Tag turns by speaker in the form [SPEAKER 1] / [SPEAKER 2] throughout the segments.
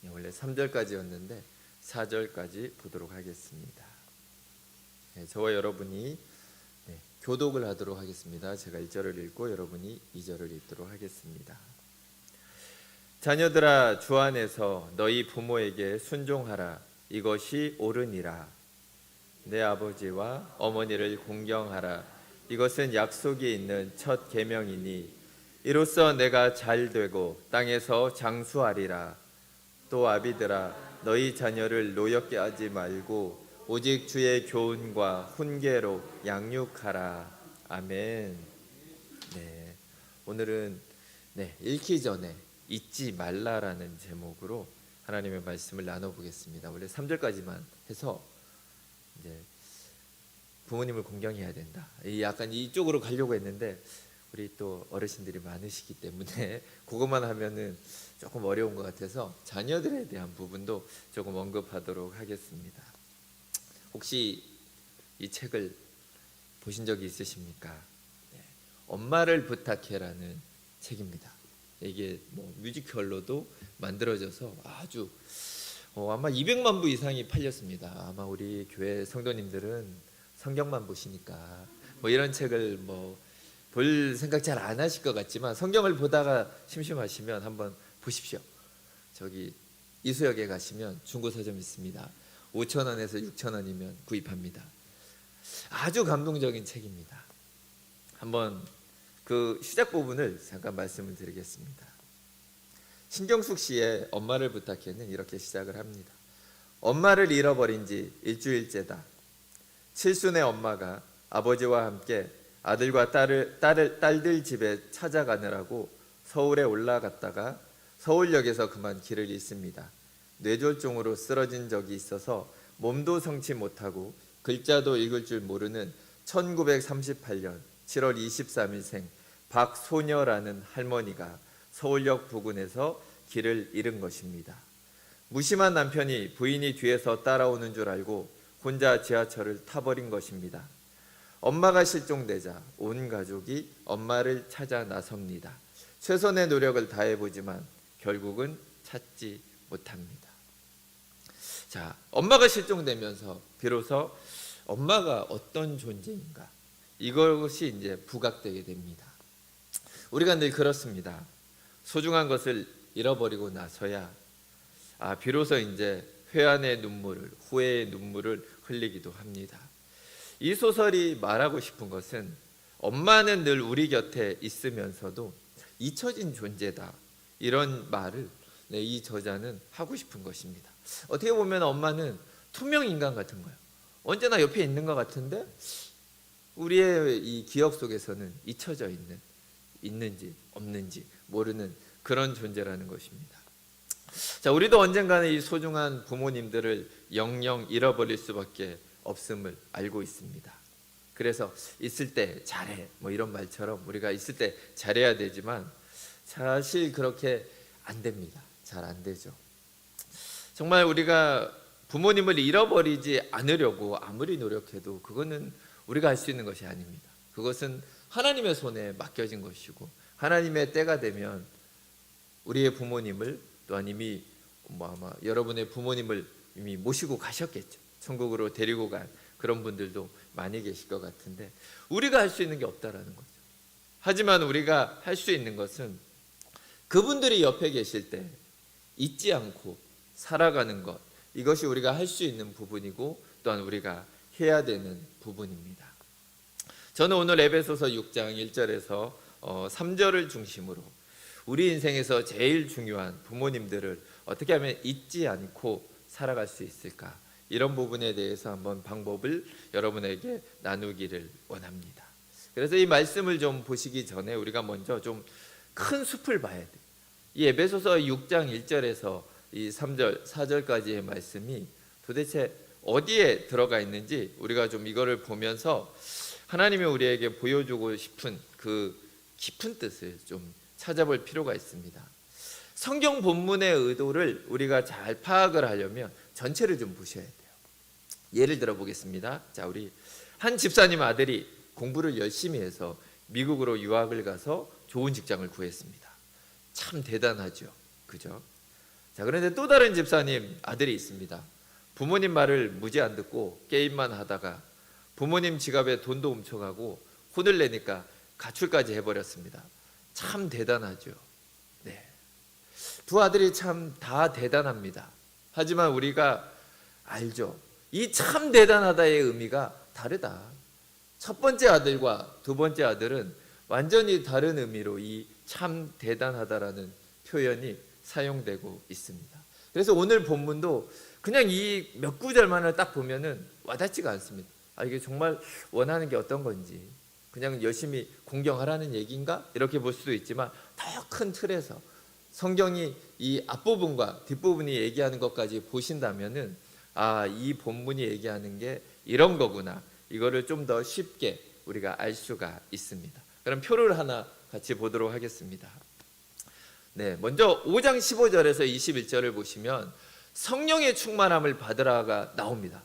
[SPEAKER 1] 원래 3절까지였는데 4절까지 보도록 하겠습니다. 저와 여러분이 교독을 하도록 하겠습니다. 제가 1절을 읽고 여러분이 2절을 읽도록 하겠습니다. 자녀들아, 주 안에서 너희 부모에게 순종하라. 이것이 옳으니라. 내 아버지와 어머니를 공경하라. 이것은 약속이 있는 첫 계명이니 이로써 내가 잘 되고 땅에서 장수하리라. 또 아비들아, 너희 자녀를 노엽게 하지 말고 오직 주의 교훈과 훈계로 양육하라. 아멘. 오늘은 읽기 전에 잊지 말라라는 제목으로 하나님의 말씀을 나눠보겠습니다. 원래 3절까지만 해서 이제 부모님을 공경해야 된다. 약간 이쪽으로 가려고 했는데 우리 또 어르신들이 많으시기 때문에 그것만 하면은 조금 어려운 것 같아서 자녀들에 대한 부분도 조금 언급하도록 하겠습니다. 혹시 이 책을 보신 적이 있으십니까? 엄마를 부탁해라는 책입니다. 이게 뮤지컬로도 만들어져서 아주 아마 200만 부 이상이 팔렸습니다. 아마 우리 교회 성도님들은 성경만 보시니까 이런 책을 볼 생각 잘 안 하실 것 같지만 성경을 보다가 심심하시면 한번 보십시오. 저기 이수역에 가시면 중고 서점 있습니다. 5,000원에서 6,000원이면 구입합니다. 아주 감동적인 책입니다. 한번 그 시작 부분을 잠깐 말씀을 드리겠습니다. 신경숙 씨의 엄마를 부탁해는 이렇게 시작을 합니다. 엄마를 잃어버린 지 일주일째다. 칠순의 엄마가 아버지와 함께 아들과 딸들 집에 찾아가느라고 서울에 올라갔다가 서울역에서 그만 길을 잃습니다. 뇌졸중으로 쓰러진 적이 있어서 몸도 성치 못하고 글자도 읽을 줄 모르는 1938년 7월 23일생 박소녀라는 할머니가 서울역 부근에서 길을 잃은 것입니다. 무심한 남편이 부인이 뒤에서 따라오는 줄 알고 혼자 지하철을 타버린 것입니다. 엄마가 실종되자 온 가족이 엄마를 찾아 나섭니다. 최선의 노력을 다해보지만 결국은 찾지 못합니다. 자, 엄마가 실종되면서 비로소 엄마가 어떤 존재인가, 이것이 이제 부각되게 됩니다. 우리가 늘 그렇습니다. 소중한 것을 잃어버리고 나서야 비로소 이제 회한의 눈물을, 후회의 눈물을 흘리기도 합니다. 이 소설이 말하고 싶은 것은 엄마는 늘 우리 곁에 있으면서도 잊혀진 존재다, 이런 말을 이 저자는 하고 싶은 것입니다. 어떻게 보면 엄마는 투명 인간 같은 거예요. 언제나 옆에 있는 것 같은데 우리의 이 기억 속에서는 잊혀져 있는지 없는지 모르는 그런 존재라는 것입니다. 자, 우리도 언젠가는 이 소중한 부모님들을 영영 잃어버릴 수밖에 없음을 알고 있습니다. 그래서 있을 때 잘해, 이런 말처럼 우리가 있을 때 잘해야 되지만 사실 그렇게 안 됩니다. 잘 안 되죠. 정말 우리가 부모님을 잃어버리지 않으려고 아무리 노력해도 그거는 우리가 할 수 있는 것이 아닙니다. 그것은 하나님의 손에 맡겨진 것이고, 하나님의 때가 되면 우리의 부모님을, 또한 이미 아마 여러분의 부모님을 이미 모시고 가셨겠죠. 천국으로 데리고 간 그런 분들도 많이 계실 것 같은데 우리가 할 수 있는 게 없다라는 거죠. 하지만 우리가 할 수 있는 것은 그분들이 옆에 계실 때 잊지 않고 살아가는 것, 이것이 우리가 할 수 있는 부분이고 또한 우리가 해야 되는 부분입니다. 저는 오늘 에베소서 6장 1절에서 3절을 중심으로 우리 인생에서 제일 중요한 부모님들을 어떻게 하면 잊지 않고 살아갈 수 있을까, 이런 부분에 대해서 한번 방법을 여러분에게 나누기를 원합니다. 그래서 이 말씀을 좀 보시기 전에 우리가 먼저 좀 큰 숲을 봐야 돼요. 이 에베소서 6장 1절에서 이 3절, 4절까지의 말씀이 도대체 어디에 들어가 있는지 우리가 좀 이거를 보면서 하나님이 우리에게 보여주고 싶은 그 깊은 뜻을 좀 찾아볼 필요가 있습니다. 성경 본문의 의도를 우리가 잘 파악을 하려면 전체를 좀 보셔야 돼요. 예를 들어 보겠습니다. 자, 우리 한 집사님 아들이 공부를 열심히 해서 미국으로 유학을 가서 좋은 직장을 구했습니다. 참 대단하죠, 그죠? 자, 그런데 또 다른 집사님 아들이 있습니다. 부모님 말을 무지 안 듣고 게임만 하다가 부모님 지갑에 돈도 훔쳐가고 혼을 내니까 가출까지 해버렸습니다. 참 대단하죠. 네. 두 아들이 참 다 대단합니다. 하지만 우리가 알죠. 이 참 대단하다의 의미가 다르다. 첫 번째 아들과 두 번째 아들은 완전히 다른 의미로 이 참 대단하다라는 표현이 사용되고 있습니다. 그래서 오늘 본문도 그냥 이 몇 구절만을 딱 보면은 와닿지가 않습니다. 아, 이게 정말 원하는 게 어떤 건지, 그냥 열심히 공경하라는 얘기인가? 이렇게 볼 수도 있지만 더 큰 틀에서 성경이 이 앞부분과 뒷부분이 얘기하는 것까지 보신다면은 아, 이 본문이 얘기하는 게 이런 거구나. 이거를 좀 더 쉽게 우리가 알 수가 있습니다. 그럼 표를 하나 같이 보도록 하겠습니다. 네, 먼저 5장 15절에서 21절을 보시면 성령의 충만함을 받으라가 나옵니다.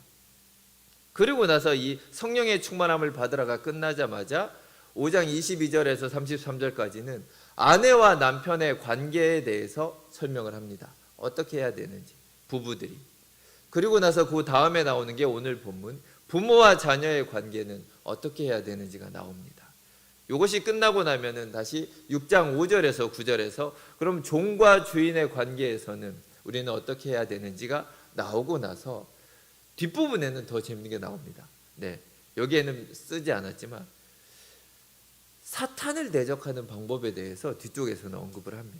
[SPEAKER 1] 그리고 나서 이 성령의 충만함을 받으라가 끝나자마자 5장 22절에서 33절까지는 아내와 남편의 관계에 대해서 설명을 합니다. 어떻게 해야 되는지, 부부들이. 그리고 나서 그 다음에 나오는 게 오늘 본문, 부모와 자녀의 관계는 어떻게 해야 되는지가 나옵니다. 이것이 끝나고 나면은 다시 6장 5절에서 9절에서 그럼 종과 주인의 관계에서는 우리는 어떻게 해야 되는지가 나오고 나서 뒷부분에는 더 재밌는 게 나옵니다. 네, 여기에는 쓰지 않았지만 사탄을 대적하는 방법에 대해서 뒤쪽에서는 언급을 합니다.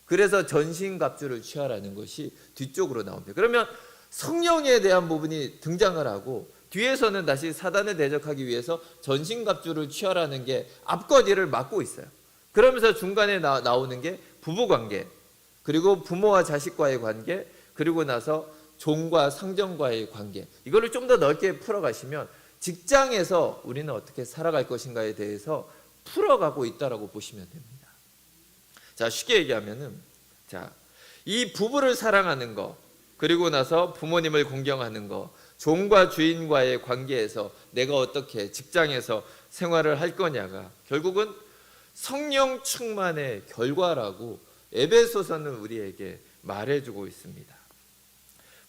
[SPEAKER 1] 그래서 전신갑주를 취하라는 것이 뒤쪽으로 나옵니다. 그러면 성령에 대한 부분이 등장을 하고 뒤에서는 다시 사단을 대적하기 위해서 전신갑주를 취하라는 게 앞거리를 막고 있어요. 그러면서 중간에 나오는 게 부부관계, 그리고 부모와 자식과의 관계, 그리고 나서 종과 상전과의 관계, 이거를 좀 더 넓게 풀어가시면 직장에서 우리는 어떻게 살아갈 것인가에 대해서 풀어가고 있다라고 보시면 됩니다. 자, 쉽게 얘기하면은, 자, 이 부부를 사랑하는 거, 그리고 나서 부모님을 공경하는 거, 종과 주인과의 관계에서 내가 어떻게 직장에서 생활을 할 거냐가 결국은 성령 충만의 결과라고 에베소서는 우리에게 말해주고 있습니다.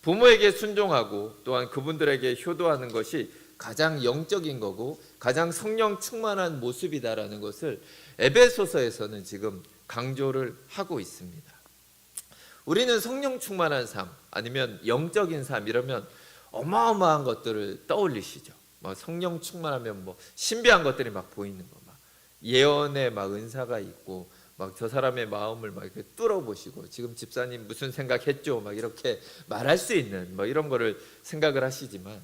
[SPEAKER 1] 부모에게 순종하고 또한 그분들에게 효도하는 것이 가장 영적인 거고 가장 성령 충만한 모습이다라는 것을 에베소서에서는 지금 강조를 하고 있습니다. 우리는 성령 충만한 삶 아니면 영적인 삶 이러면 어마어마한 것들을 떠올리시죠. 뭐 성령 충만하면 뭐 신비한 것들이 막 보이는 거, 막 예언의 막 은사가 있고 막 저 사람의 마음을 막 이렇게 뚫어보시고 지금 집사님 무슨 생각했죠? 막 이렇게 말할 수 있는 뭐 이런 거를 생각을 하시지만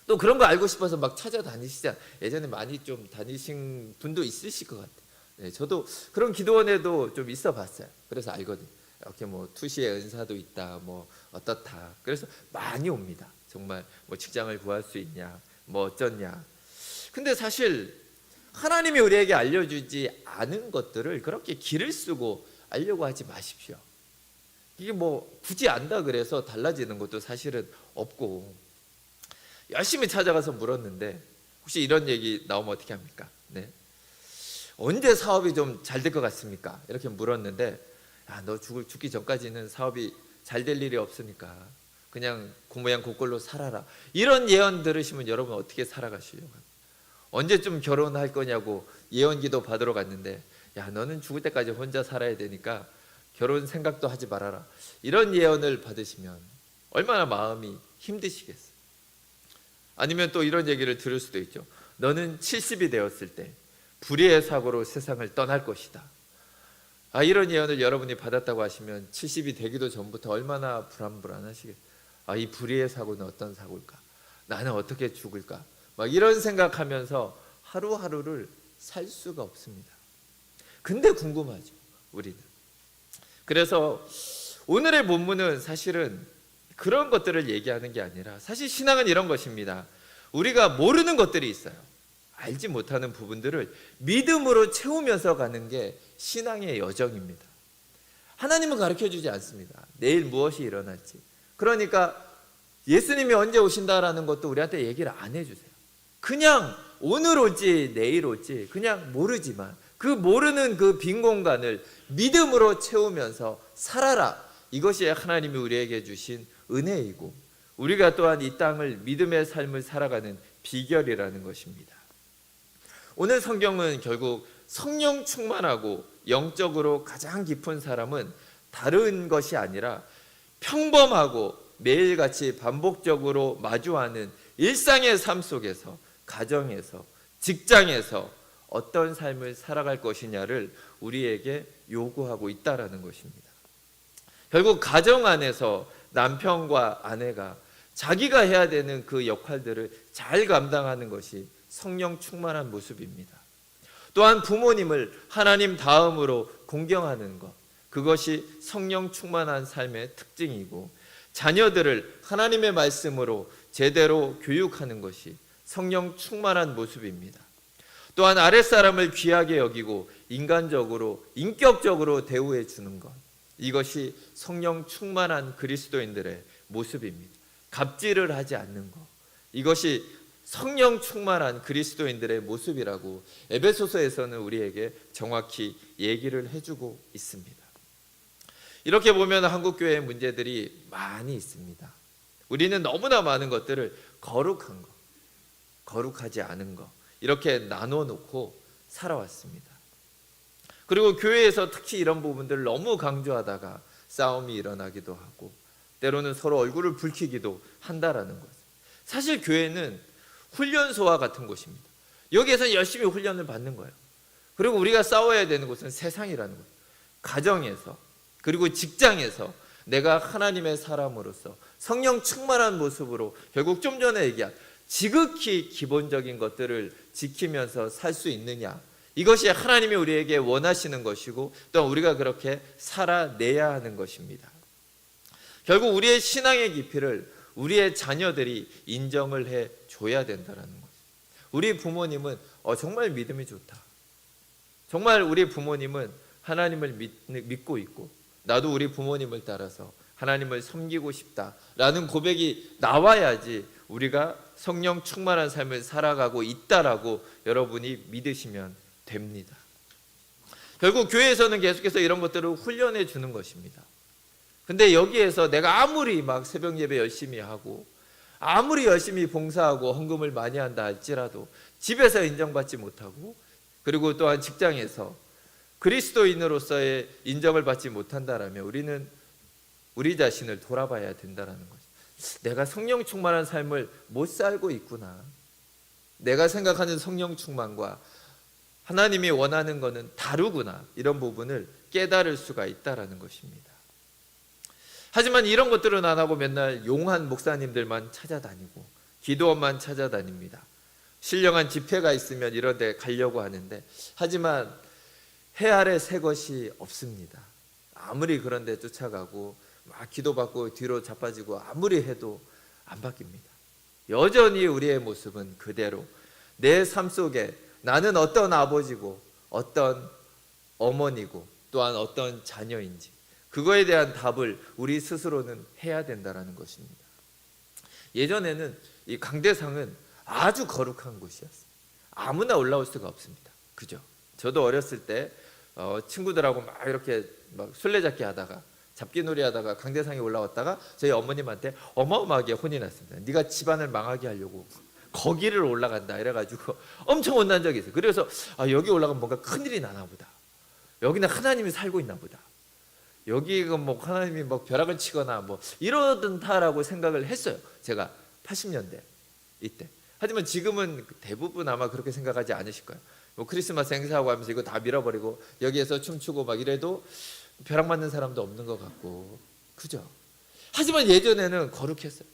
[SPEAKER 1] 또 그런 거 알고 싶어서 막 찾아다니시잖아요. 예전에 많이 좀 다니신 분도 있으실 것 같아요. 네, 저도 그런 기도원에도 좀 있어 봤어요. 그래서 알거든요. 이렇게 뭐 투시의 은사도 있다, 뭐 어떻다. 그래서 많이 옵니다. 정말 뭐 직장을 구할 수 있냐, 뭐 어쩌냐. 근데 사실 하나님이 우리에게 알려주지 않은 것들을 그렇게 기를 쓰고 알려고 하지 마십시오. 이게 뭐 굳이 안다 그래서 달라지는 것도 사실은 없고 열심히 찾아가서 물었는데 혹시 이런 얘기 나오면 어떻게 합니까? 네. 언제 사업이 좀 잘 될 것 같습니까? 이렇게 물었는데 야, 너 죽기 전까지는 사업이 잘 될 일이 없으니까 그냥 고모양 고꼴로 살아라. 이런 예언 들으시면 여러분 어떻게 살아가시려고 합니까? 언제쯤 결혼할 거냐고 예언기도 받으러 갔는데 야, 너는 죽을 때까지 혼자 살아야 되니까 결혼 생각도 하지 말아라. 이런 예언을 받으시면 얼마나 마음이 힘드시겠어요. 아니면 또 이런 얘기를 들을 수도 있죠. 너는 70이 되었을 때 불의의 사고로 세상을 떠날 것이다. 아, 이런 예언을 여러분이 받았다고 하시면 70이 되기도 전부터 얼마나 불안하시겠어요. 아, 이 불의의 사고는 어떤 사고일까? 나는 어떻게 죽을까? 막 이런 생각하면서 하루하루를 살 수가 없습니다. 근데 궁금하죠, 우리는. 그래서 오늘의 본문은 사실은 그런 것들을 얘기하는 게 아니라 사실 신앙은 이런 것입니다. 우리가 모르는 것들이 있어요. 알지 못하는 부분들을 믿음으로 채우면서 가는 게 신앙의 여정입니다. 하나님은 가르쳐주지 않습니다. 내일 무엇이 일어날지. 그러니까 예수님이 언제 오신다라는 것도 우리한테 얘기를 안 해주세요. 그냥 오늘 올지 내일 올지 그냥 모르지만 그 모르는 그 빈 공간을 믿음으로 채우면서 살아라. 이것이 하나님이 우리에게 주신 은혜이고 우리가 또한 이 땅을 믿음의 삶을 살아가는 비결이라는 것입니다. 오늘 성경은 결국 성령 충만하고 영적으로 가장 깊은 사람은 다른 것이 아니라 평범하고 매일같이 반복적으로 마주하는 일상의 삶 속에서, 가정에서, 직장에서 어떤 삶을 살아갈 것이냐를 우리에게 요구하고 있다라는 것입니다. 결국 가정 안에서 남편과 아내가 자기가 해야 되는 그 역할들을 잘 감당하는 것이 성령 충만한 모습입니다. 또한 부모님을 하나님 다음으로 공경하는 것, 그것이 성령 충만한 삶의 특징이고, 자녀들을 하나님의 말씀으로 제대로 교육하는 것이 성령 충만한 모습입니다. 또한 아랫사람을 귀하게 여기고 인간적으로, 인격적으로 대우해 주는 것, 이것이 성령 충만한 그리스도인들의 모습입니다. 갑질을 하지 않는 것, 이것이 성령 충만한 그리스도인들의 모습이라고 에베소서에서는 우리에게 정확히 얘기를 해주고 있습니다. 이렇게 보면 한국교회의 문제들이 많이 있습니다. 우리는 너무나 많은 것들을 거룩한 것, 거룩하지 않은 것, 이렇게 나눠놓고 살아왔습니다. 그리고 교회에서 특히 이런 부분들을 너무 강조하다가 싸움이 일어나기도 하고 때로는 서로 얼굴을 붉히기도 한다라는 것. 사실 교회는 훈련소와 같은 곳입니다. 여기에서 열심히 훈련을 받는 거예요. 그리고 우리가 싸워야 되는 곳은 세상이라는 거예요. 가정에서, 그리고 직장에서 내가 하나님의 사람으로서 성령 충만한 모습으로, 결국 좀 전에 얘기한 지극히 기본적인 것들을 지키면서 살 수 있느냐, 이것이 하나님이 우리에게 원하시는 것이고 또 우리가 그렇게 살아내야 하는 것입니다. 결국 우리의 신앙의 깊이를 우리의 자녀들이 인정을 해줘야 된다는 거죠. 우리 부모님은 정말 믿음이 좋다, 정말 우리 부모님은 하나님을 믿고 있고 나도 우리 부모님을 따라서 하나님을 섬기고 싶다라는 고백이 나와야지 우리가 성령 충만한 삶을 살아가고 있다라고 여러분이 믿으시면 됩니다. 결국 교회에서는 계속해서 이런 것들을 훈련해 주는 것입니다. 근데 여기에서 내가 아무리 막 새벽 예배 열심히 하고 아무리 열심히 봉사하고 헌금을 많이 한다 할지라도 집에서 인정받지 못하고, 그리고 또한 직장에서 그리스도인으로서의 인정을 받지 못한다라면 우리는 우리 자신을 돌아봐야 된다는 거죠. 내가 성령 충만한 삶을 못 살고 있구나. 내가 생각하는 성령 충만과 하나님이 원하는 것은 다르구나. 이런 부분을 깨달을 수가 있다라는 것입니다. 하지만 이런 것들은 안 하고 맨날 용한 목사님들만 찾아다니고 기도원만 찾아다닙니다. 신령한 집회가 있으면 이런 데 가려고 하는데, 하지만 해 아래 새 것이 없습니다. 아무리 그런 데 쫓아가고 막 기도받고 뒤로 자빠지고 아무리 해도 안 바뀝니다. 여전히 우리의 모습은 그대로 내 삶 속에 나는 어떤 아버지고 어떤 어머니고 또한 어떤 자녀인지, 그거에 대한 답을 우리 스스로는 해야 된다는 것입니다. 예전에는 이 강대상은 아주 거룩한 곳이었어요. 아무나 올라올 수가 없습니다. 그죠? 저도 어렸을 때 친구들하고 막 이렇게 막 술래잡기 하다가, 잡기놀이 하다가 강대상에 올라왔다가 저희 어머님한테 어마어마하게 혼이 났습니다. 네가 집안을 망하게 하려고 거기를 올라간다 이래가지고 엄청 혼난 적이 있어요. 그래서 여기 올라가면 뭔가 큰일이 나나 보다, 여기는 하나님이 살고 있나 보다, 여기가 뭐 하나님이 뭐 벼락을 치거나 뭐 이러던타라고 생각을 했어요. 제가 80년대 이때. 하지만 지금은 대부분 아마 그렇게 생각하지 않으실 거예요. 뭐 크리스마스 행사하고 하면서 이거 다 밀어버리고 여기에서 춤추고 막 이래도 벼락 맞는 사람도 없는 것 같고, 그죠? 하지만 예전에는 거룩했어요.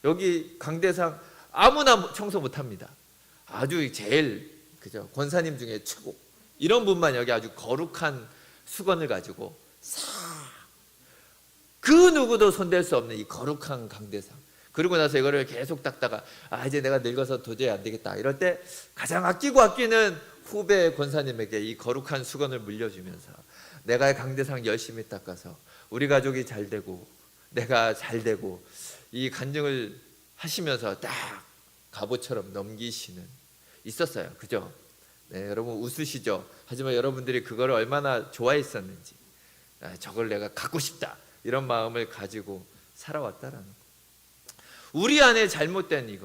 [SPEAKER 1] 여기 강대상 아무나 청소 못합니다. 아주 제일, 그죠, 권사님 중에 최고, 이런 분만 여기 아주 거룩한 수건을 가지고 그 누구도 손댈 수 없는 이 거룩한 강대상. 그리고 나서 이거를 계속 닦다가 이제 내가 늙어서 도저히 안 되겠다 이럴 때 가장 아끼는 후배 권사님에게 이 거룩한 수건을 물려주면서 내가 강대상 열심히 닦아서 우리 가족이 잘 되고 내가 잘 되고, 이 간증을 하시면서 딱 갑옷처럼 넘기시는 있었어요. 그죠? 네, 여러분 웃으시죠? 하지만 여러분들이 그걸 얼마나 좋아했었는지, 저걸 내가 갖고 싶다 이런 마음을 가지고 살아왔다라는 거. 우리 안에 잘못된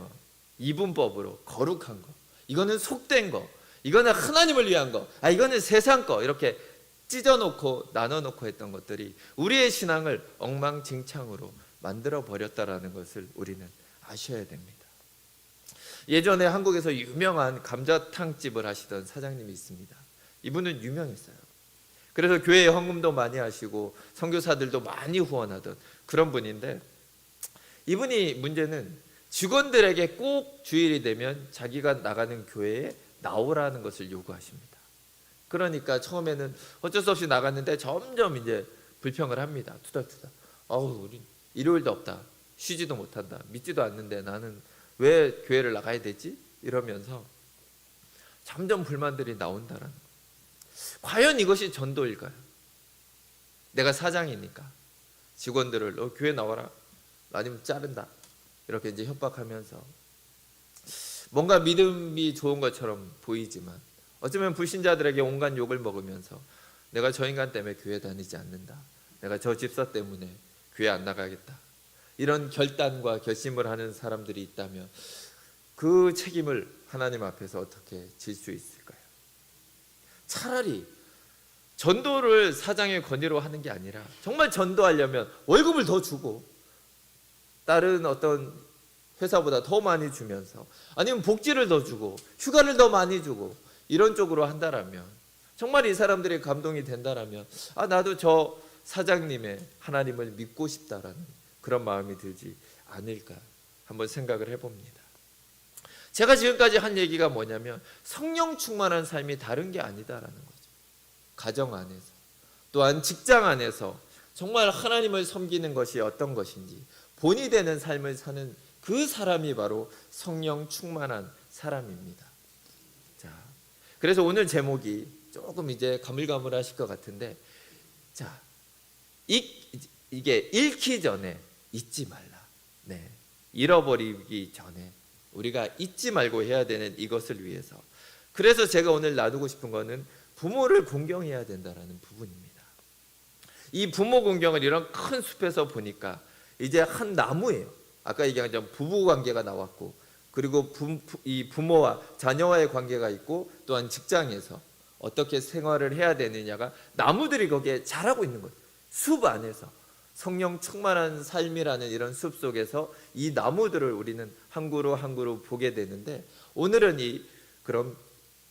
[SPEAKER 1] 이분법으로 거룩한 거, 이거는 속된 거, 이거는 하나님을 위한 거, 이거는 세상 거, 이렇게 찢어놓고 나눠놓고 했던 것들이 우리의 신앙을 엉망진창으로 만들어 버렸다라는 것을 우리는 아셔야 됩니다. 예전에 한국에서 유명한 감자탕집을 하시던 사장님이 있습니다. 이분은 유명했어요. 그래서 교회에 헌금도 많이 하시고 선교사들도 많이 후원하던 그런 분인데, 이분이 문제는 직원들에게 꼭 주일이 되면 자기가 나가는 교회에 나오라는 것을 요구하십니다. 그러니까 처음에는 어쩔 수 없이 나갔는데 점점 이제 불평을 합니다. 투닥투닥. 우리 일요일도 없다. 쉬지도 못한다. 믿지도 않는데 나는 왜 교회를 나가야 되지? 이러면서 점점 불만들이 나온다라는 거예요. 과연 이것이 전도일까요? 내가 사장이니까 직원들을 교회 나와라, 아니면 자른다, 이렇게 이제 협박하면서 뭔가 믿음이 좋은 것처럼 보이지만 어쩌면 불신자들에게 온갖 욕을 먹으면서 내가 저 인간 때문에 교회 다니지 않는다, 내가 저 집사 때문에 교회 안 나가겠다, 이런 결단과 결심을 하는 사람들이 있다면 그 책임을 하나님 앞에서 어떻게 질 수 있을까요? 차라리 전도를 사장의 권위로 하는 게 아니라 정말 전도하려면 월급을 더 주고 다른 어떤 회사보다 더 많이 주면서, 아니면 복지를 더 주고 휴가를 더 많이 주고 이런 쪽으로 한다라면, 정말 이 사람들이 감동이 된다라면 나도 저 사장님의 하나님을 믿고 싶다라는 그런 마음이 들지 않을까 한번 생각을 해봅니다. 제가 지금까지 한 얘기가 뭐냐면 성령 충만한 삶이 다른 게 아니다라는 거죠. 가정 안에서, 또한 직장 안에서 정말 하나님을 섬기는 것이 어떤 것인지 본이 되는 삶을 사는 그 사람이 바로 성령 충만한 사람입니다. 자, 그래서 오늘 제목이 조금 이제 가물가물하실 것 같은데, 자, 이게 잃기 전에 잊지 말라. 네, 잃어버리기 전에 우리가 잊지 말고 해야 되는 이것을 위해서, 그래서 제가 오늘 나누고 싶은 거는 부모를 공경해야 된다라는 부분입니다. 이 부모 공경을 이런 큰 숲에서 보니까 이제 한 나무예요. 아까 얘기한 것처럼 부부 관계가 나왔고, 그리고 이 부모와 자녀와의 관계가 있고, 또한 직장에서 어떻게 생활을 해야 되느냐가 나무들이 거기에 자라고 있는 거예요. 숲 안에서 성령 충만한 삶이라는 이런 숲 속에서 이 나무들을 우리는 한 그루 한 그루 보게 되는데, 오늘은 그럼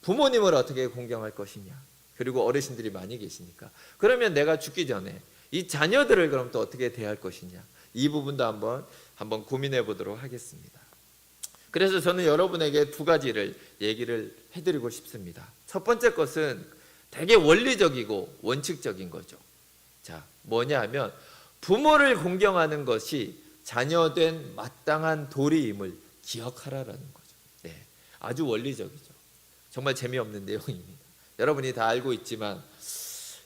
[SPEAKER 1] 부모님을 어떻게 공경할 것이냐, 그리고 어르신들이 많이 계시니까 그러면 내가 죽기 전에 이 자녀들을 그럼 또 어떻게 대할 것이냐, 이 부분도 한번 고민해 보도록 하겠습니다. 그래서 저는 여러분에게 두 가지를 얘기를 해드리고 싶습니다. 첫 번째 것은 되게 원리적이고 원칙적인 거죠. 자, 뭐냐 하면 부모를 공경하는 것이 자녀된 마땅한 도리임을 기억하라라는 거죠. 네, 아주 원리적이죠. 정말 재미없는 내용입니다. 여러분이 다 알고 있지만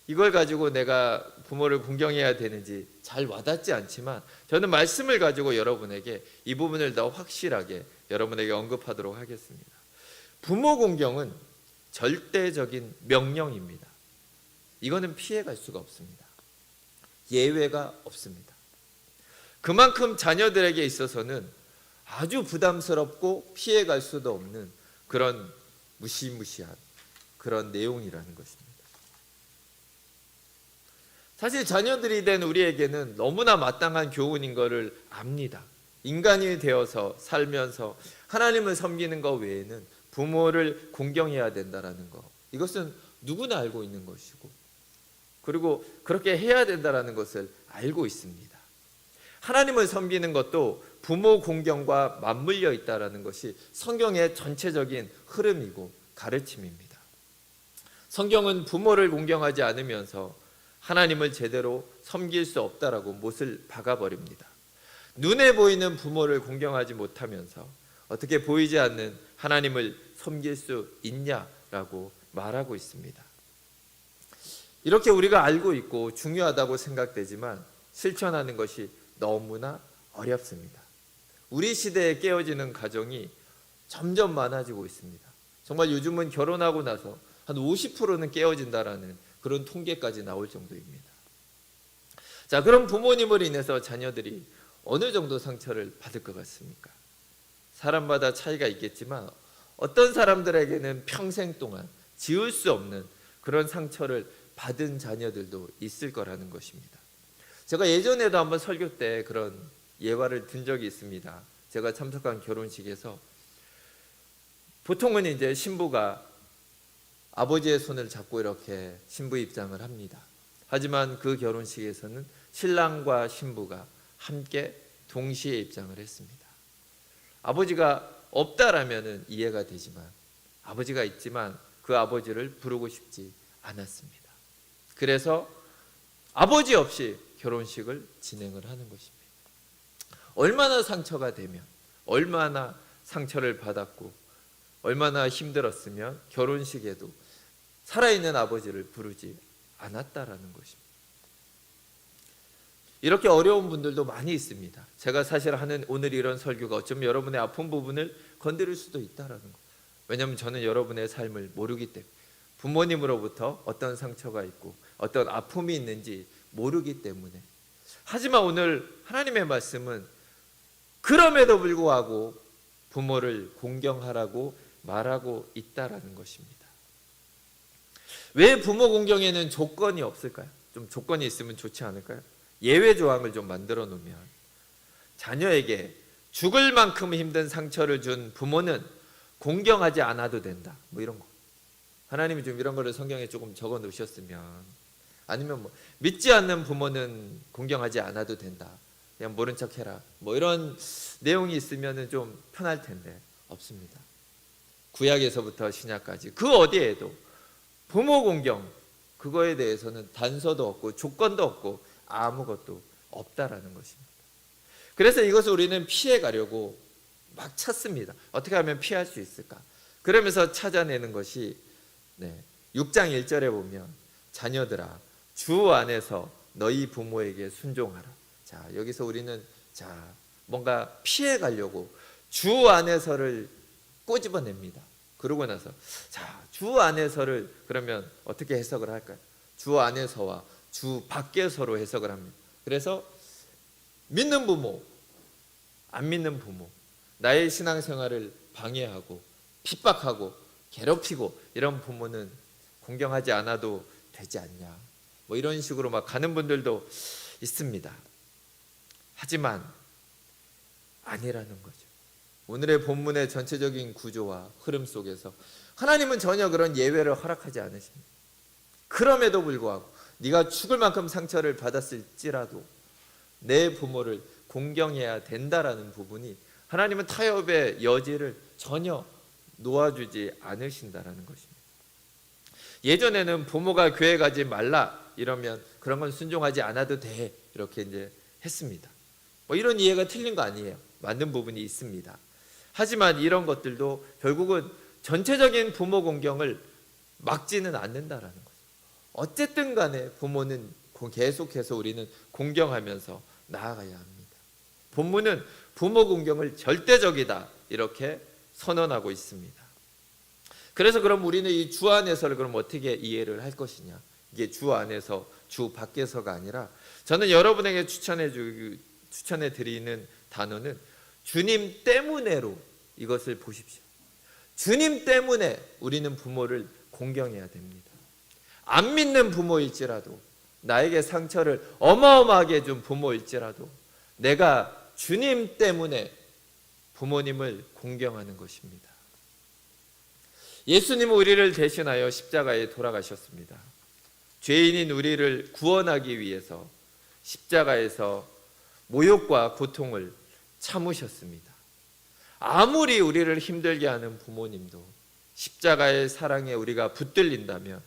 [SPEAKER 1] 이걸 가지고 내가 부모를 공경해야 되는지 잘 와닿지 않지만, 저는 말씀을 가지고 여러분에게 이 부분을 더 확실하게 여러분에게 언급하도록 하겠습니다. 부모 공경은 절대적인 명령입니다. 이거는 피해갈 수가 없습니다. 예외가 없습니다. 그만큼 자녀들에게 있어서는 아주 부담스럽고 피해갈 수도 없는 그런 무시무시한 그런 내용이라는 것입니다. 사실 자녀들이 된 우리에게는 너무나 마땅한 교훈인 것을 압니다. 인간이 되어서 살면서 하나님을 섬기는 것 외에는 부모를 공경해야 된다는 것, 이것은 누구나 알고 있는 것이고, 그리고 그렇게 해야 된다는 것을 알고 있습니다. 하나님을 섬기는 것도 부모 공경과 맞물려 있다는 것이 성경의 전체적인 흐름이고 가르침입니다. 성경은 부모를 공경하지 않으면서 하나님을 제대로 섬길 수 없다라고 못을 박아버립니다. 눈에 보이는 부모를 공경하지 못하면서 어떻게 보이지 않는 하나님을 섬길 수 있냐라고 말하고 있습니다. 이렇게 우리가 알고 있고 중요하다고 생각되지만 실천하는 것이 너무나 어렵습니다. 우리 시대에 깨어지는 가정이 점점 많아지고 있습니다. 정말 요즘은 결혼하고 나서 한 50%는 깨어진다라는 그런 통계까지 나올 정도입니다. 자, 그럼 부모님을 인해서 자녀들이 어느 정도 상처를 받을 것 같습니까? 사람마다 차이가 있겠지만 어떤 사람들에게는 평생 동안 지울 수 없는 그런 상처를 받은 자녀들도 있을 거라는 것입니다. 제가 예전에도 한번 설교 때 그런 예화를 든 적이 있습니다. 제가 참석한 결혼식에서 보통은 이제 신부가 아버지의 손을 잡고 이렇게 신부 입장을 합니다. 하지만 그 결혼식에서는 신랑과 신부가 함께 동시에 입장을 했습니다. 아버지가 없다라면 이해가 되지만 아버지가 있지만 그 아버지를 부르고 싶지 않았습니다. 그래서 아버지 없이 결혼식을 진행을 하는 것입니다. 얼마나 상처가 되면, 얼마나 상처를 받았고 얼마나 힘들었으면 결혼식에도 살아있는 아버지를 부르지 않았다라는 것입니다. 이렇게 어려운 분들도 많이 있습니다. 제가 사실 하는 오늘 이런 설교가 어쩌면 여러분의 아픈 부분을 건드릴 수도 있다라는 거. 왜냐하면 저는 여러분의 삶을 모르기 때문에, 부모님으로부터 어떤 상처가 있고 어떤 아픔이 있는지 모르기 때문에. 하지만 오늘 하나님의 말씀은 그럼에도 불구하고 부모를 공경하라고 말하고 있다라는 것입니다. 왜 부모 공경에는 조건이 없을까요? 좀 조건이 있으면 좋지 않을까요? 예외 조항을 좀 만들어 놓으면, 자녀에게 죽을 만큼 힘든 상처를 준 부모는 공경하지 않아도 된다, 뭐 이런 거. 하나님이 좀 이런 거를 성경에 조금 적어 놓으셨으면, 아니면 뭐 믿지 않는 부모는 공경하지 않아도 된다, 그냥 모른 척 해라, 뭐 이런 내용이 있으면 좀 편할 텐데 없습니다. 구약에서부터 신약까지 그 어디에도 부모 공경, 그거에 대해서는 단서도 없고 조건도 없고 아무것도 없다라는 것입니다. 그래서 이것을 우리는 피해 가려고 막 찾습니다. 어떻게 하면 피할 수 있을까? 그러면서 찾아내는 것이 6장 1절에 보면, 자녀들아 주 안에서 너희 부모에게 순종하라. 자, 여기서 우리는 뭔가 피해 가려고 주 안에서를 꼬집어냅니다. 그러고 나서 주 안에서를 그러면 어떻게 해석을 할까요? 주 안에서와 주 밖에서로 해석을 합니다. 그래서 믿는 부모, 안 믿는 부모, 나의 신앙생활을 방해하고 핍박하고 괴롭히고 이런 부모는 공경하지 않아도 되지 않냐, 뭐 이런 식으로 막 가는 분들도 있습니다. 하지만 아니라는 거죠. 오늘의 본문의 전체적인 구조와 흐름 속에서 하나님은 전혀 그런 예외를 허락하지 않으십니다. 그럼에도 불구하고 네가 죽을 만큼 상처를 받았을지라도 내 부모를 공경해야 된다라는 부분이, 하나님은 타협의 여지를 전혀 놓아주지 않으신다라는 것입니다. 예전에는 부모가 교회 가지 말라 이러면 그런 건 순종하지 않아도 돼, 이렇게 이제 했습니다. 뭐 이런 이해가 틀린 거 아니에요. 맞는 부분이 있습니다. 하지만 이런 것들도 결국은 전체적인 부모 공경을 막지는 않는다라는 거죠. 어쨌든 간에 부모는 계속해서 우리는 공경하면서 나아가야 합니다. 본문은 부모 공경을 절대적이다 이렇게 선언하고 있습니다. 그래서 그럼 우리는 이 주 안에서를 그럼 어떻게 이해를 할 것이냐? 이게 주 안에서 주 밖에서가 아니라, 저는 여러분에게 추천해 드리는 단어는 주님 때문에로 이것을 보십시오. 주님 때문에 우리는 부모를 공경해야 됩니다. 안 믿는 부모일지라도, 나에게 상처를 어마어마하게 준 부모일지라도 내가 주님 때문에 부모님을 공경하는 것입니다. 예수님은 우리를 대신하여 십자가에 돌아가셨습니다. 죄인인 우리를 구원하기 위해서 십자가에서 모욕과 고통을 참으셨습니다. 아무리 우리를 힘들게 하는 부모님도 십자가의 사랑에 우리가 붙들린다면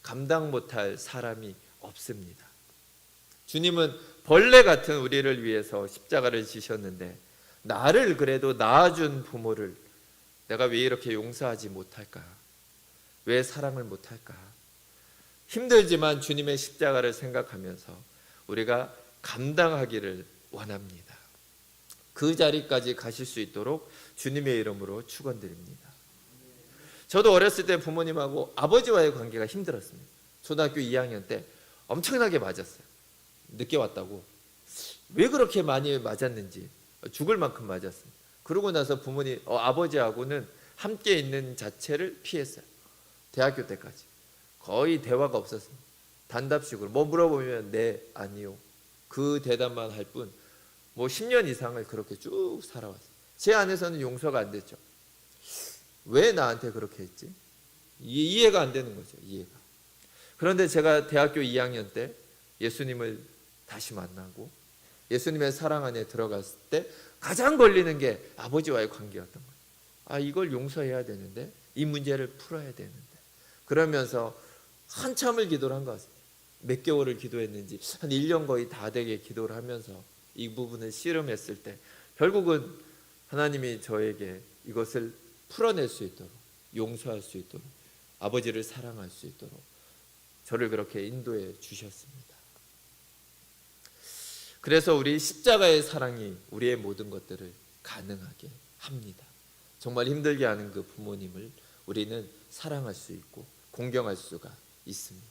[SPEAKER 1] 감당 못할 사람이 없습니다. 주님은 벌레 같은 우리를 위해서 십자가를 지셨는데, 나를 그래도 낳아준 부모를 내가 왜 이렇게 용서하지 못할까? 왜 사랑을 못할까? 힘들지만 주님의 십자가를 생각하면서 우리가 감당하기를 원합니다. 그 자리까지 가실 수 있도록 주님의 이름으로 축원드립니다. 저도 어렸을 때 부모님하고 아버지와의 관계가 힘들었습니다. 초등학교 2학년 때 엄청나게 맞았어요. 늦게 왔다고. 왜 그렇게 많이 맞았는지, 죽을 만큼 맞았습니다. 그러고 나서 부모님, 아버지하고는 함께 있는 자체를 피했어요. 대학교 때까지 거의 대화가 없었습니다. 단답식으로 뭐 물어보면 네, 아니요, 그 대답만 할 뿐, 뭐 10년 이상을 그렇게 쭉 살아왔어요. 제 안에서는 용서가 안 됐죠. 왜 나한테 그렇게 했지? 이해가 안 되는 거죠. 이해가. 그런데 제가 대학교 2학년 때 예수님을 다시 만나고 예수님의 사랑 안에 들어갔을 때 가장 걸리는 게 아버지와의 관계였던 거예요. 이걸 용서해야 되는데, 이 문제를 풀어야 되는데, 그러면서 한참을 기도를 한 것 같습니다. 몇 개월을 기도했는지 한 1년 거의 다 되게 기도를 하면서 이 부분을 씨름했을 때 결국은 하나님이 저에게 이것을 풀어낼 수 있도록, 용서할 수 있도록, 아버지를 사랑할 수 있도록 저를 그렇게 인도해 주셨습니다. 그래서 우리 십자가의 사랑이 우리의 모든 것들을 가능하게 합니다. 정말 힘들게 하는 그 부모님을 우리는 사랑할 수 있고 공경할 수가 있습니다.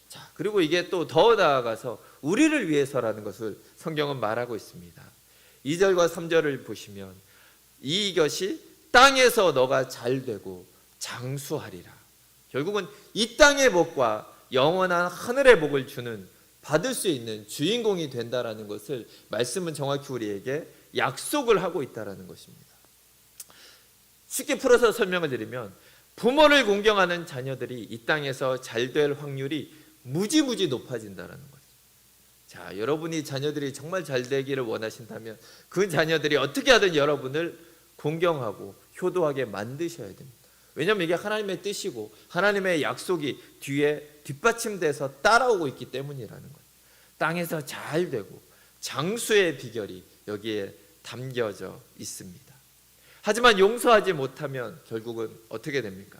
[SPEAKER 1] 자, 그리고 이게 또 더 나아가서 우리를 위해서라는 것을 성경은 말하고 있습니다. 2절과 3절을 보시면 이것이 땅에서 너가 잘되고 장수하리라. 결국은 이 땅의 복과 영원한 하늘의 복을 주는, 받을 수 있는 주인공이 된다라는 것을 말씀은 정확히 우리에게 약속을 하고 있다라는 것입니다. 쉽게 풀어서 설명을 드리면 부모를 공경하는 자녀들이 이 땅에서 잘 될 확률이 무지무지 높아진다라는 거죠. 자, 여러분이 자녀들이 정말 잘 되기를 원하신다면 그 자녀들이 어떻게 하든 여러분을 공경하고 효도하게 만드셔야 됩니다. 왜냐하면 이게 하나님의 뜻이고 하나님의 약속이 뒤에 뒷받침돼서 따라오고 있기 때문이라는 거예요. 땅에서 잘 되고 장수의 비결이 여기에 담겨져 있습니다. 하지만 용서하지 못하면 결국은 어떻게 됩니까?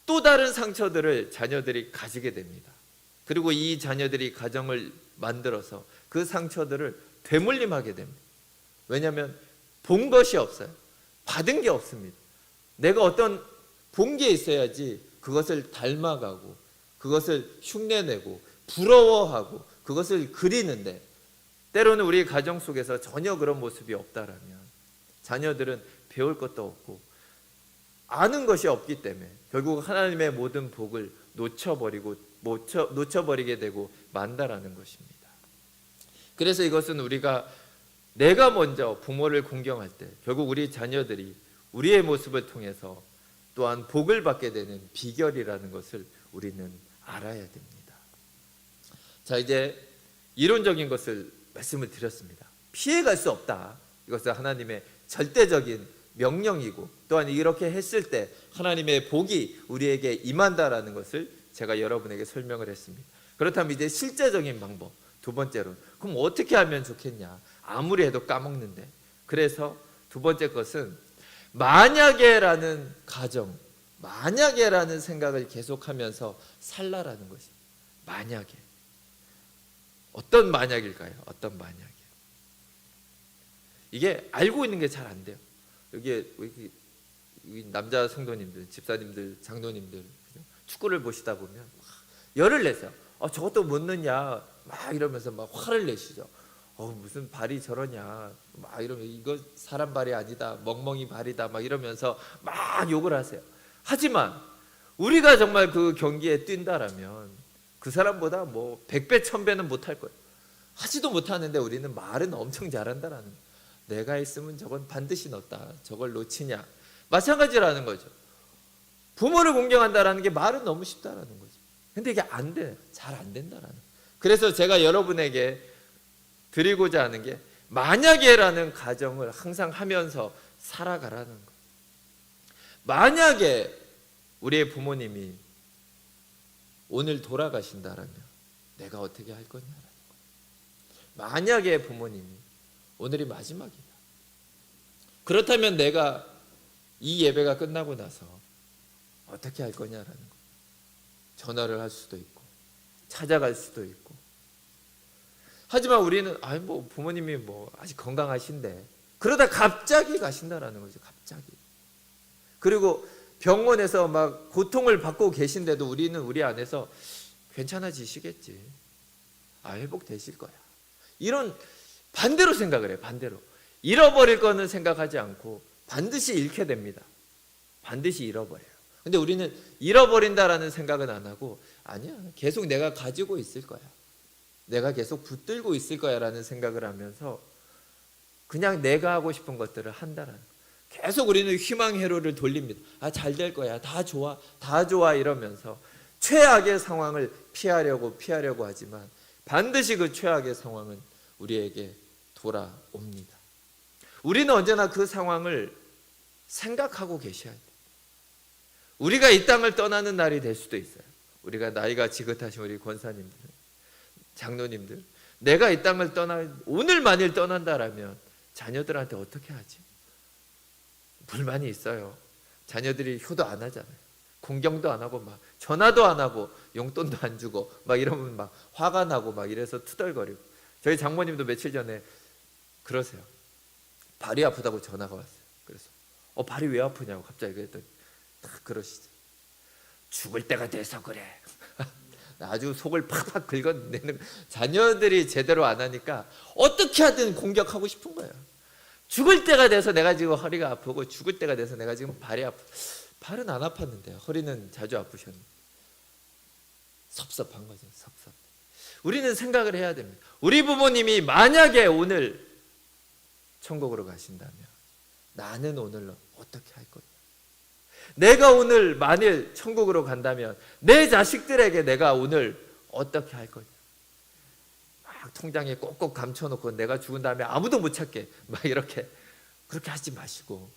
[SPEAKER 1] 또 다른 상처들을 자녀들이 가지게 됩니다. 그리고 이 자녀들이 가정을 만들어서 그 상처들을 되물림하게 됩니다. 왜냐하면 본 것이 없어요. 받은 게 없습니다. 내가 어떤 본 게 있어야지 그것을 닮아가고 그것을 흉내내고 부러워하고 그것을 그리는데, 때로는 우리 가정 속에서 전혀 그런 모습이 없다라면 자녀들은 배울 것도 없고 아는 것이 없기 때문에 결국 하나님의 모든 복을 놓쳐버리게 되고 만다라는 것입니다. 그래서 이것은 내가 먼저 부모를 공경할 때 결국 우리 자녀들이 우리의 모습을 통해서 또한 복을 받게 되는 비결이라는 것을 우리는 알아야 됩니다. 자, 이제 이론적인 것을 말씀을 드렸습니다. 피해갈 수 없다. 이것은 하나님의 절대적인 명령이고 또한 이렇게 했을 때 하나님의 복이 우리에게 임한다라는 것을 제가 여러분에게 설명을 했습니다. 그렇다면 이제 실제적인 방법, 두 번째로 그럼 어떻게 하면 좋겠냐? 아무리 해도 까먹는데. 그래서 두 번째 것은 만약에라는 가정, 만약에라는 생각을 계속하면서 살라라는 것이. 만약에. 어떤 만약일까요? 어떤 만약에. 이게 알고 있는 게 잘 안 돼요. 여기 남자 성도님들, 집사님들, 장로님들 축구를 보시다 보면 열을 내세요. 저것도 못 넣냐 막 이러면서 막 화를 내시죠. 무슨 발이 저러냐 막 이러면 이거 사람 발이 아니다, 멍멍이 발이다 막 이러면서 막 욕을 하세요. 하지만 우리가 정말 그 경기에 뛴다라면 그 사람보다 뭐 100배 1000배는 못할 거예요. 하지도 못하는데 우리는 말은 엄청 잘한다라는 거예요. 내가 했으면 저건 반드시 넣었다, 저걸 놓치냐. 마찬가지라는 거죠. 부모를 공경한다라는 게 말은 너무 쉽다라는 거죠. 근데 이게 안 돼, 잘 안 된다라는 거예요. 그래서 제가 여러분에게 드리고자 하는 게 만약에라는 가정을 항상 하면서 살아가라는 거예요. 만약에 우리의 부모님이 오늘 돌아가신다라면 내가 어떻게 할 거냐라는 거예요. 만약에 부모님이 오늘이 마지막이다. 그렇다면 내가 이 예배가 끝나고 나서 어떻게 할 거냐라는 거예요. 전화를 할 수도 있고 찾아갈 수도 있고. 하지만 우리는 뭐 부모님이 뭐 아직 건강하신데 그러다 갑자기 가신다라는 거죠. 갑자기. 그리고 병원에서 막 고통을 받고 계신데도 우리는 우리 안에서 괜찮아지시겠지. 회복되실 거야. 이런 반대로 생각을 해요. 반대로. 잃어버릴 거는 생각하지 않고 반드시 잃게 됩니다. 반드시 잃어버려요. 근데 우리는 잃어버린다라는 생각은 안 하고, 아니야, 계속 내가 가지고 있을 거야, 내가 계속 붙들고 있을 거야 라는 생각을 하면서 그냥 내가 하고 싶은 것들을 한다라는 거예요. 계속 우리는 희망 회로를 돌립니다. 잘 될 거야, 다 좋아, 다 좋아 이러면서 최악의 상황을 피하려고 하지만 반드시 그 최악의 상황은 우리에게 돌아옵니다. 우리는 언제나 그 상황을 생각하고 계셔야 돼요. 우리가 이 땅을 떠나는 날이 될 수도 있어요. 우리가 나이가 지긋하신 우리 권사님들, 장로님들, 내가 이 땅을 오늘 만일 떠난다라면 자녀들한테 어떻게 하지? 불만이 있어요. 자녀들이 효도 안 하잖아요. 공경도 안 하고 막 전화도 안 하고 용돈도 안 주고 막 이러면 막 화가 나고 막 이래서 투덜거리고. 저희 장모님도 며칠 전에 그러세요. 발이 아프다고 전화가 왔어요. 그래서 발이 왜 아프냐고 갑자기 그랬더니 딱 그러시죠. 죽을 때가 돼서 그래. 아주 속을 팍팍 긁어내는. 자녀들이 제대로 안 하니까 어떻게 하든 공격하고 싶은 거예요. 죽을 때가 돼서 내가 지금 허리가 아프고, 죽을 때가 돼서 내가 지금 발이 아프고. 발은 안 아팠는데요, 허리는 자주 아프셨는데. 섭섭한 거죠. 섭섭. 우리는 생각을 해야 됩니다. 우리 부모님이 만약에 오늘 천국으로 가신다면 나는 오늘 어떻게 할 거냐? 내가 오늘 만일 천국으로 간다면 내 자식들에게 내가 오늘 어떻게 할 거냐? 막 통장에 꼭꼭 감춰놓고 내가 죽은 다음에 아무도 못 찾게 막 이렇게, 그렇게 하지 마시고,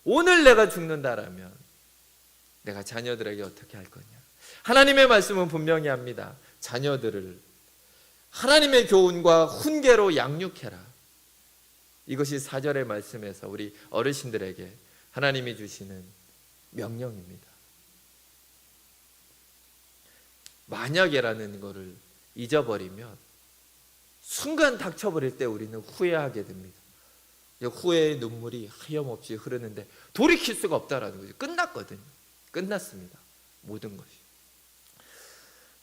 [SPEAKER 1] 오늘 내가 죽는다라면 내가 자녀들에게 어떻게 할 거냐? 하나님의 말씀은 분명히 합니다. 자녀들을 하나님의 교훈과 훈계로 양육해라. 이것이 4절의 말씀에서 우리 어르신들에게 하나님이 주시는 명령입니다. 만약에라는 것을 잊어버리면 순간 닥쳐버릴 때 우리는 후회하게 됩니다. 후회의 눈물이 하염없이 흐르는데 돌이킬 수가 없다라는 거죠. 끝났거든요. 끝났습니다. 모든 것이.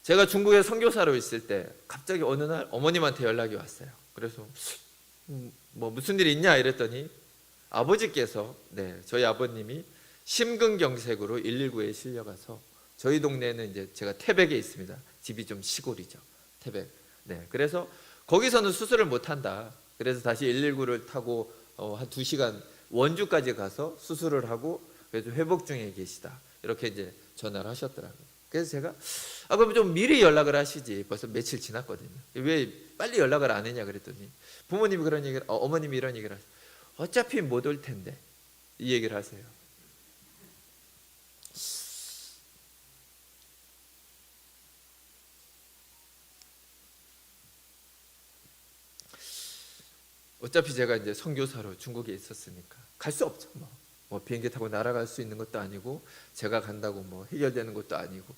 [SPEAKER 1] 제가 중국에 선교사로 있을 때 갑자기 어느 날 어머님한테 연락이 왔어요. 그래서 무슨 일이 있냐 이랬더니 아버지께서, 저희 아버님이 심근경색으로 119에 실려가서, 저희 동네는 이제 제가 태백에 있습니다. 집이 좀 시골이죠. 태백. 그래서 거기서는 수술을 못 한다. 그래서 다시 119를 타고 한 2시간 원주까지 가서 수술을 하고, 그래서 회복 중에 계시다. 이렇게 이제 전화를 하셨더라고요. 그래서 제가 그럼 좀 미리 연락을 하시지. 벌써 며칠 지났거든요. 왜 빨리 연락을 안 했냐 그랬더니 부모님이 그런 얘기를, 어머님이 이런 얘기를 하세요. 어차피 못 올 텐데, 이 얘기를 하세요. 어차피 제가 이제 선교사로 중국에 있었으니까 갈 수 없죠. 뭐 비행기 타고 날아갈 수 있는 것도 아니고, 제가 간다고 뭐 해결되는 것도 아니고.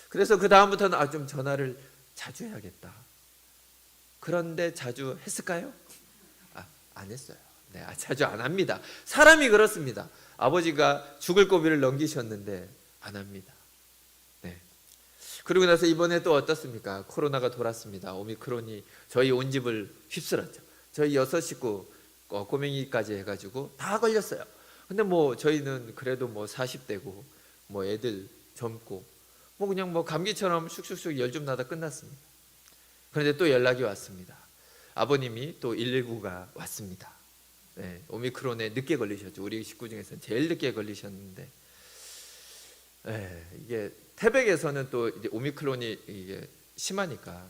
[SPEAKER 1] 그래서 그 다음부터는 좀 전화를 자주 해야겠다. 그런데 자주 했을까요? 안 했어요. 자주 안 합니다. 사람이 그렇습니다. 아버지가 죽을 고비를 넘기셨는데 안 합니다. 그리고 나서 이번에 또 어떻습니까? 코로나가 돌았습니다. 오미크론이 저희 온 집을 휩쓸었죠. 저희 6식구 꼬맹이까지 해가지고 다 걸렸어요. 근데 저희는 그래도 40대고 애들 젊고 그냥 감기처럼 슉슉슉 열 좀 나다 끝났습니다. 그런데 또 연락이 왔습니다. 아버님이 또 119가 왔습니다. 오미크론에 늦게 걸리셨죠. 우리 식구 중에서는 제일 늦게 걸리셨는데, 이게 태백에서는 또 이제 오미크론이 이게 심하니까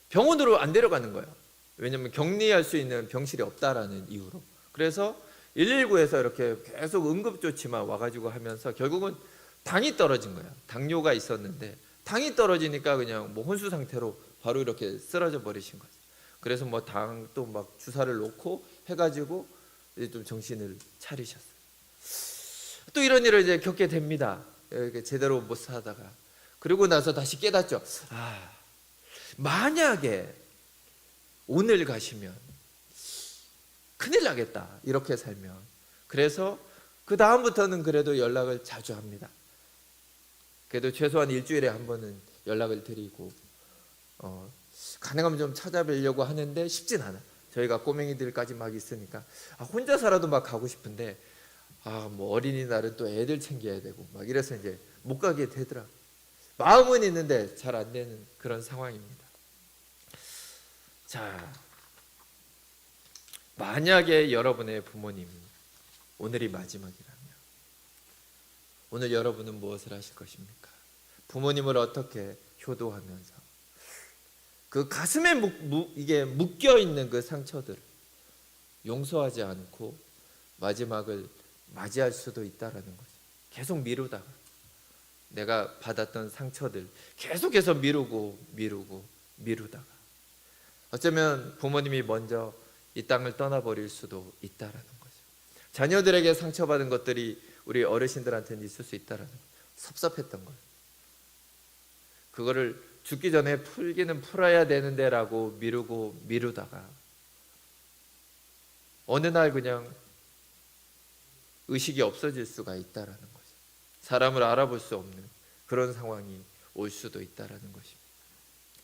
[SPEAKER 1] 병원으로 안 데려가는 거예요. 왜냐하면 격리할 수 있는 병실이 없다라는 이유로. 그래서 119에서 이렇게 계속 응급조치만 와가지고 하면서 결국은 당이 떨어진 거예요. 당뇨가 있었는데 당이 떨어지니까 그냥 혼수 상태로 바로 이렇게 쓰러져 버리신 거죠. 그래서 당 또 막 주사를 놓고 해가지고 이제 좀 정신을 차리셨어요. 또 이런 일을 이제 겪게 됩니다. 제대로 못 살다가. 그리고 나서 다시 깨닫죠. 만약에 오늘 가시면 큰일 나겠다, 이렇게 살면. 그래서 그 다음부터는 그래도 연락을 자주 합니다. 그래도 최소한 일주일에 한 번은 연락을 드리고, 가능하면 좀 찾아뵈려고 하는데 쉽진 않아. 저희가 꼬맹이들까지 막 있으니까 혼자서라도 막 가고 싶은데 뭐 어린이날은 또 애들 챙겨야 되고 막 이래서 이제 못 가게 되더라. 마음은 있는데 잘 안 되는 그런 상황입니다. 자, 만약에 여러분의 부모님이 오늘이 마지막이라면 오늘 여러분은 무엇을 하실 것입니까? 부모님을 어떻게 효도하면서 그 가슴에 이게 묶여 있는 그 상처들을 용서하지 않고 마지막을 맞이할 수도 있다라는 거죠. 계속 미루다가 내가 받았던 상처들 계속해서 미루다가 어쩌면 부모님이 먼저 이 땅을 떠나버릴 수도 있다라는 거죠. 자녀들에게 상처받은 것들이 우리 어르신들한테는 있을 수 있다라는 거예요. 섭섭했던 걸 그거를 죽기 전에 풀기는 풀어야 되는데 라고 미루다가 어느 날 그냥 의식이 없어질 수가 있다라는 거죠. 사람을 알아볼 수 없는 그런 상황이 올 수도 있다라는 것입니다.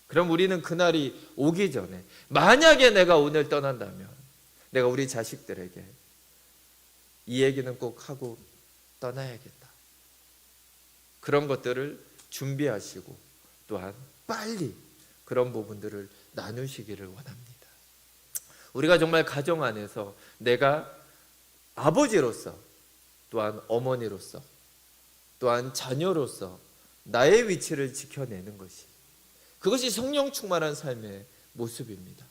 [SPEAKER 1] 그럼 우리는 그날이 오기 전에 만약에 내가 오늘 떠난다면 내가 우리 자식들에게 이 얘기는 꼭 하고 떠나야겠다. 그런 것들을 준비하시고 또한 빨리 그런 부분들을 나누시기를 원합니다. 우리가 정말 가정 안에서 내가 아버지로서 또한 어머니로서 또한 자녀로서 나의 위치를 지켜내는 것이 그것이 성령 충만한 삶의 모습입니다.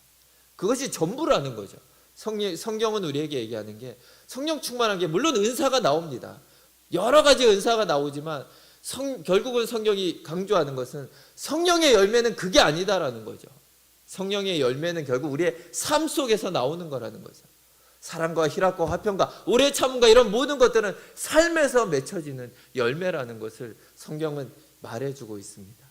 [SPEAKER 1] 그것이 전부라는 거죠. 성경은 우리에게 얘기하는 게 성령 충만한 게 물론 은사가 나옵니다. 여러 가지 은사가 나오지만 결국은 성경이 강조하는 것은 성령의 열매는 그게 아니다라는 거죠. 성령의 열매는 결국 우리의 삶 속에서 나오는 거라는 거죠. 사랑과 희락과 화평과 오래 참음과 이런 모든 것들은 삶에서 맺혀지는 열매라는 것을 성경은 말해주고 있습니다.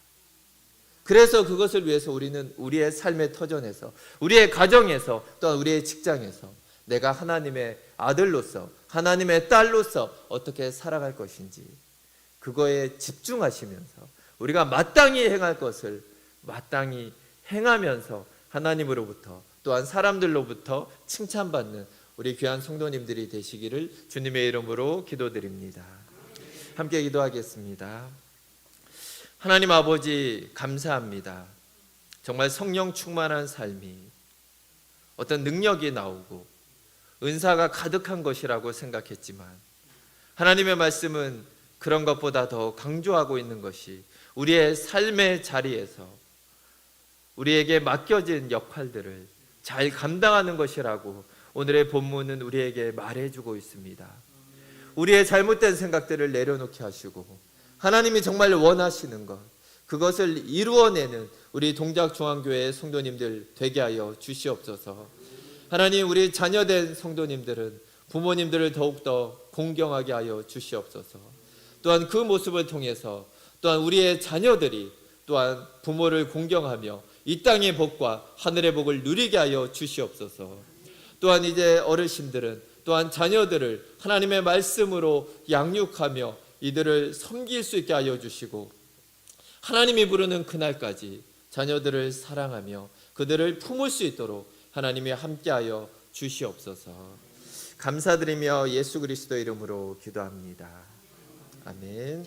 [SPEAKER 1] 그래서 그것을 위해서 우리는 우리의 삶의 터전에서 우리의 가정에서 또한 우리의 직장에서 내가 하나님의 아들로서 하나님의 딸로서 어떻게 살아갈 것인지 그거에 집중하시면서 우리가 마땅히 행할 것을 마땅히 행하면서 하나님으로부터 또한 사람들로부터 칭찬받는 우리 귀한 성도님들이 되시기를 주님의 이름으로 기도드립니다. 함께 기도하겠습니다. 하나님 아버지 감사합니다. 정말 성령 충만한 삶이 어떤 능력이 나오고 은사가 가득한 것이라고 생각했지만 하나님의 말씀은 그런 것보다 더 강조하고 있는 것이 우리의 삶의 자리에서 우리에게 맡겨진 역할들을 잘 감당하는 것이라고 오늘의 본문은 우리에게 말해주고 있습니다. 우리의 잘못된 생각들을 내려놓게 하시고 하나님이 정말 원하시는 것 그것을 이루어내는 우리 동작중앙교회의 성도님들 되게 하여 주시옵소서. 하나님 우리 자녀된 성도님들은 부모님들을 더욱더 공경하게 하여 주시옵소서. 또한 그 모습을 통해서 또한 우리의 자녀들이 또한 부모를 공경하며 이 땅의 복과 하늘의 복을 누리게 하여 주시옵소서. 또한 이제 어르신들은 또한 자녀들을 하나님의 말씀으로 양육하며 이들을 섬길 수 있게 하여 주시고 하나님이 부르는 그날까지 자녀들을 사랑하며 그들을 품을 수 있도록 하나님이 함께하여 주시옵소서. 감사드리며 예수 그리스도 이름으로 기도합니다. 아멘.